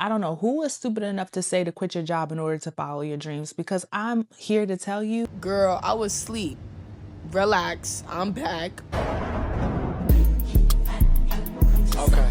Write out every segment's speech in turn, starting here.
I don't know who is stupid enough to say to quit your job in order to follow your dreams, because I'm here to tell you, girl, I was asleep. Relax, I'm back. Okay.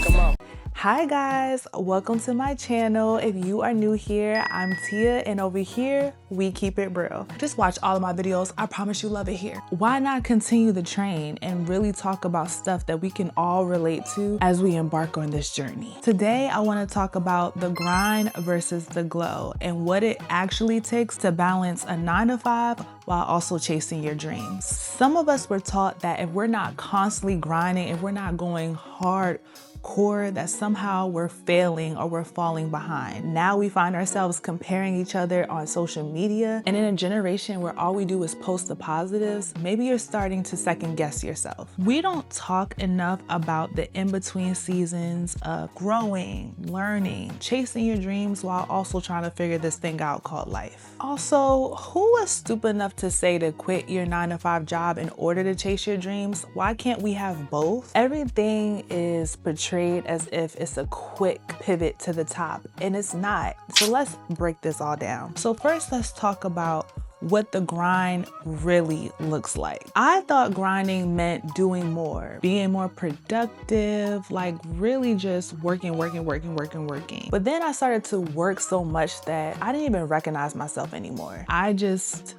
Come on. hi guys, welcome to my channel. If you are new here, I'm Tia, and over here, we keep it real. Just watch all of my videos. I promise you love it here. Why not continue the train and really talk about stuff that we can all relate to as we embark on this journey? Today, I want to talk about the grind versus the glow and what it actually takes to balance a 9-to-5 while also chasing your dreams. Some of us were taught that if we're not constantly grinding, if we're not going hard core, that somehow we're failing or we're falling behind. Now we find ourselves comparing each other on social media, and in a generation where all we do is post the positives, maybe you're starting to second guess yourself. We don't talk enough about the in-between seasons of growing, learning, chasing your dreams while also trying to figure this thing out called life. Also, who was stupid enough to say to quit your 9-to-5 job in order to chase your dreams? Why can't we have both? Everything is portrayed as if it's a quick pivot to the top, and it's not. So let's break this all down. So first, let's talk about what the grind really looks like. I thought grinding meant doing more, being more productive, like really just working. But then I started to work so much that I didn't even recognize myself anymore. I just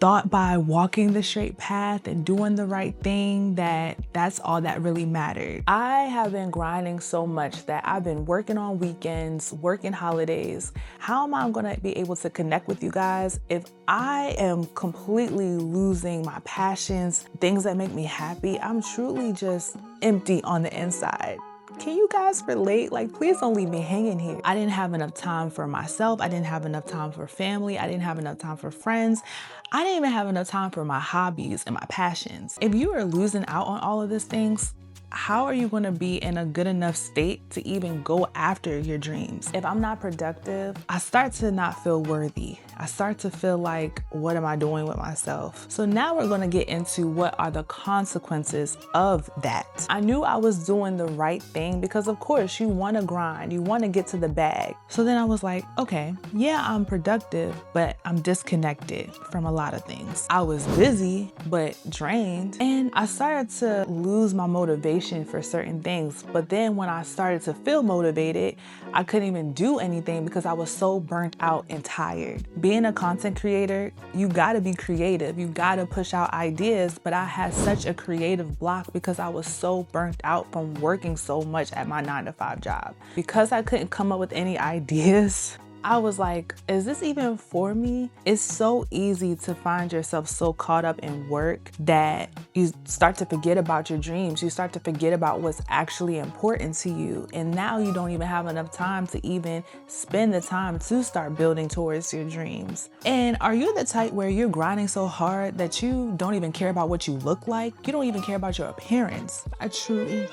thought by walking the straight path and doing the right thing that's all that really mattered. I have been grinding so much that I've been working on weekends, working holidays. How am I gonna be able to connect with you guys if I am completely losing my passions, things that make me happy? I'm truly just empty on the inside. Can you guys relate? Like, please don't leave me hanging here. I didn't have enough time for myself. I didn't have enough time for family. I didn't have enough time for friends. I didn't even have enough time for my hobbies and my passions. If you are losing out on all of these things, how are you going to be in a good enough state to even go after your dreams? If I'm not productive, I start to not feel worthy. I start to feel like, what am I doing with myself? So now we're going to get into what are the consequences of that. I knew I was doing the right thing because of course you want to grind, you want to get to the bag. So then I was like, okay, yeah, I'm productive, but I'm disconnected from a lot of things. I was busy, but drained, and I started to lose my motivation for certain things. But then when I started to feel motivated, I couldn't even do anything because I was so burnt out and tired. Being a content creator, you gotta be creative. You gotta push out ideas, but I had such a creative block because I was so burnt out from working so much at my 9-to-5 job. Because I couldn't come up with any ideas, I was like, is this even for me? It's so easy to find yourself so caught up in work that you start to forget about your dreams. You start to forget about what's actually important to you. And now you don't even have enough time to even spend the time to start building towards your dreams. And are you the type where you're grinding so hard that you don't even care about what you look like? You don't even care about your appearance. I truly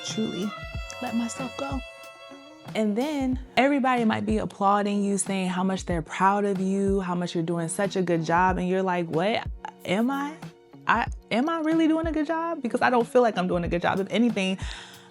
let myself go. And then everybody might be applauding you, saying how much they're proud of you, how much you're doing such a good job. And you're like, what? Am I really doing a good job? Because I don't feel like I'm doing a good job. If anything,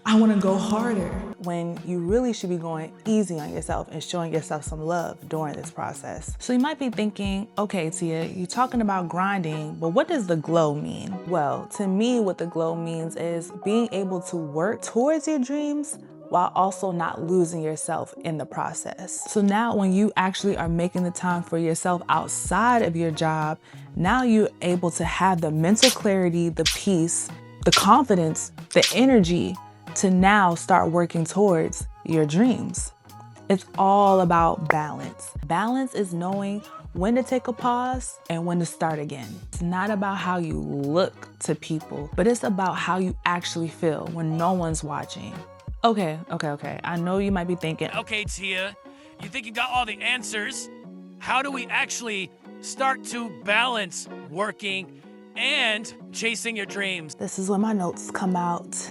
I want to go harder, when you really should be going easy on yourself and showing yourself some love during this process. So you might be thinking, okay, Tia, you're talking about grinding, but what does the glow mean? Well, to me, what the glow means is being able to work towards your dreams while also not losing yourself in the process. So now when you actually are making the time for yourself outside of your job, now you're able to have the mental clarity, the peace, the confidence, the energy to now start working towards your dreams. It's all about balance. Balance is knowing when to take a pause and when to start again. It's not about how you look to people, but it's about how you actually feel when no one's watching. Okay. I know you might be thinking, okay, Tia, you think you got all the answers? How do we actually start to balance working and chasing your dreams? This is when my notes come out.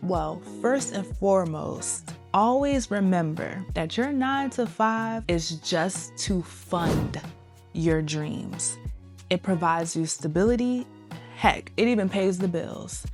Well, first and foremost, always remember that your 9-to-5 is just to fund your dreams. It provides you stability. Heck, it even pays the bills.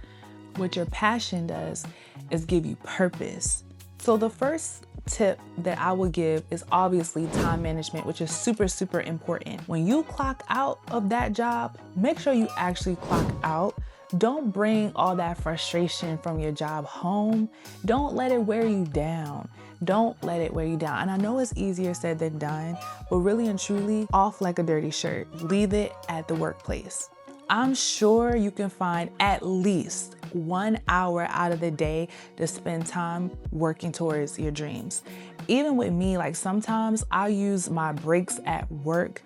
What your passion does is give you purpose. So the first tip that I would give is obviously time management, which is super, super important. When you clock out of that job, make sure you actually clock out. Don't bring all that frustration from your job home. Don't let it wear you down. Don't let it wear you down. And I know it's easier said than done, but really and truly, off like a dirty shirt. Leave it at the workplace. I'm sure you can find at least 1 hour out of the day to spend time working towards your dreams. Even with me, like sometimes I'll use my breaks at work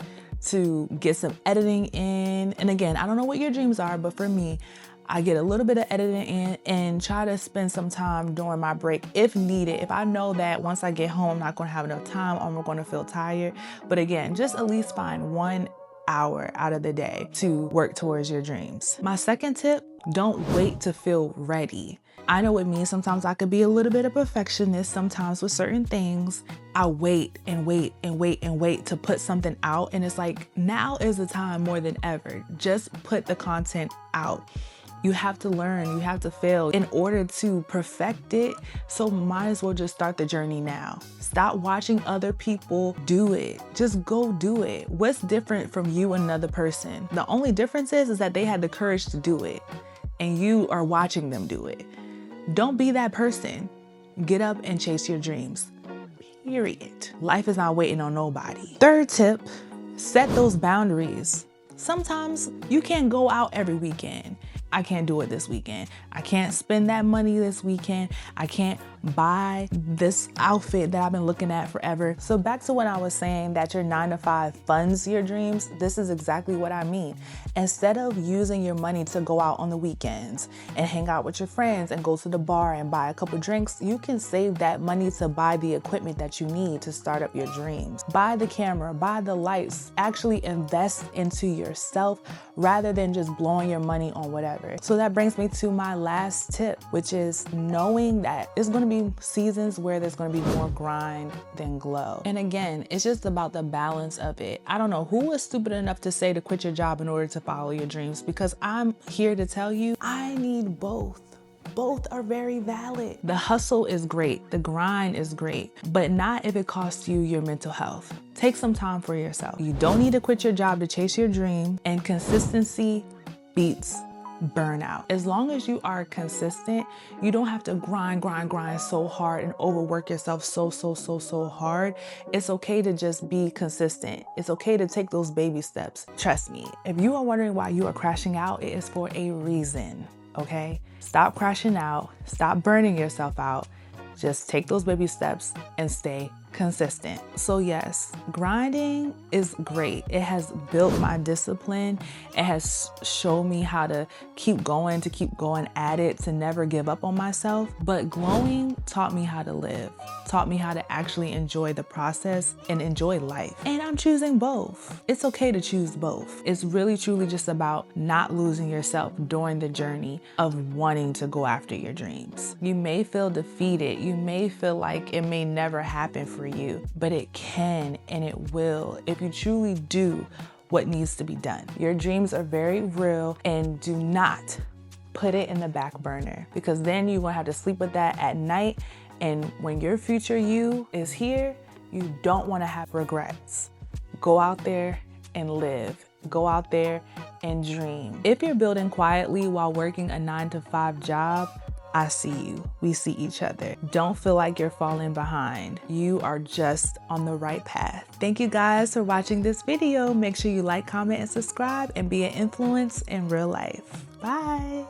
to get some editing in. And again, I don't know what your dreams are, but for me, I get a little bit of editing in and try to spend some time during my break if needed. If I know that once I get home, I'm not gonna have enough time or I'm gonna feel tired. But again, just at least find 1 hour out of the day to work towards your dreams. My second tip, don't wait to feel ready. I know with me, sometimes I could be a little bit of perfectionist sometimes with certain things. I wait and wait and wait and wait to put something out. And it's like, now is the time more than ever. Just put the content out. You have to learn, you have to fail in order to perfect it. So might as well just start the journey now. Stop watching other people do it. Just go do it. What's different from you and another person? The only difference is that they had the courage to do it and you are watching them do it. Don't be that person. Get up and chase your dreams. Period. Life is not waiting on nobody. Third tip, set those boundaries. Sometimes you can't go out every weekend. I can't do it this weekend. I can't spend that money this weekend. I can't buy this outfit that I've been looking at forever. So back to what I was saying, that your 9 to 5 funds your dreams, this is exactly what I mean. Instead of using your money to go out on the weekends and hang out with your friends and go to the bar and buy a couple drinks, you can save that money to buy the equipment that you need to start up your dreams. Buy the camera, buy the lights, actually invest into yourself rather than just blowing your money on whatever. So that brings me to my last tip, which is knowing that it's going to be seasons where there's going to be more grind than glow. And again, it's just about the balance of it. I don't know who was stupid enough to say to quit your job in order to follow your dreams, because I'm here to tell you, I need both. Both are very valid. The hustle is great, the grind is great, but not if it costs you your mental health. Take some time for yourself. You don't need to quit your job to chase your dream, and consistency beats burnout. As long as you are consistent, you don't have to grind so hard and overwork yourself so hard. It's okay to just be consistent. It's okay to take those baby steps. Trust me, if you are wondering why you are crashing out, it is for a reason, okay? Stop crashing out, stop burning yourself out. Just take those baby steps and stay consistent. So yes, grinding is great. It has built my discipline. It has shown me how to keep going at it, to never give up on myself. But glowing taught me how to live, taught me how to actually enjoy the process and enjoy life. And I'm choosing both. It's okay to choose both. It's really truly just about not losing yourself during the journey of wanting to go after your dreams. You may feel defeated. You may feel like it may never happen for you, but it can and it will if you truly do what needs to be done. Your dreams are very real, and do not put it in the back burner, because then you're gonna have to sleep with that at night, and when your future you is here, you don't want to have regrets. Go out there and live. Go out there and dream. If you're building quietly while working a 9 to 5 job, I see you. We see each other. Don't feel like you're falling behind. You are just on the right path. Thank you guys for watching this video. Make sure you like, comment, and subscribe, and be an influence in real life. Bye.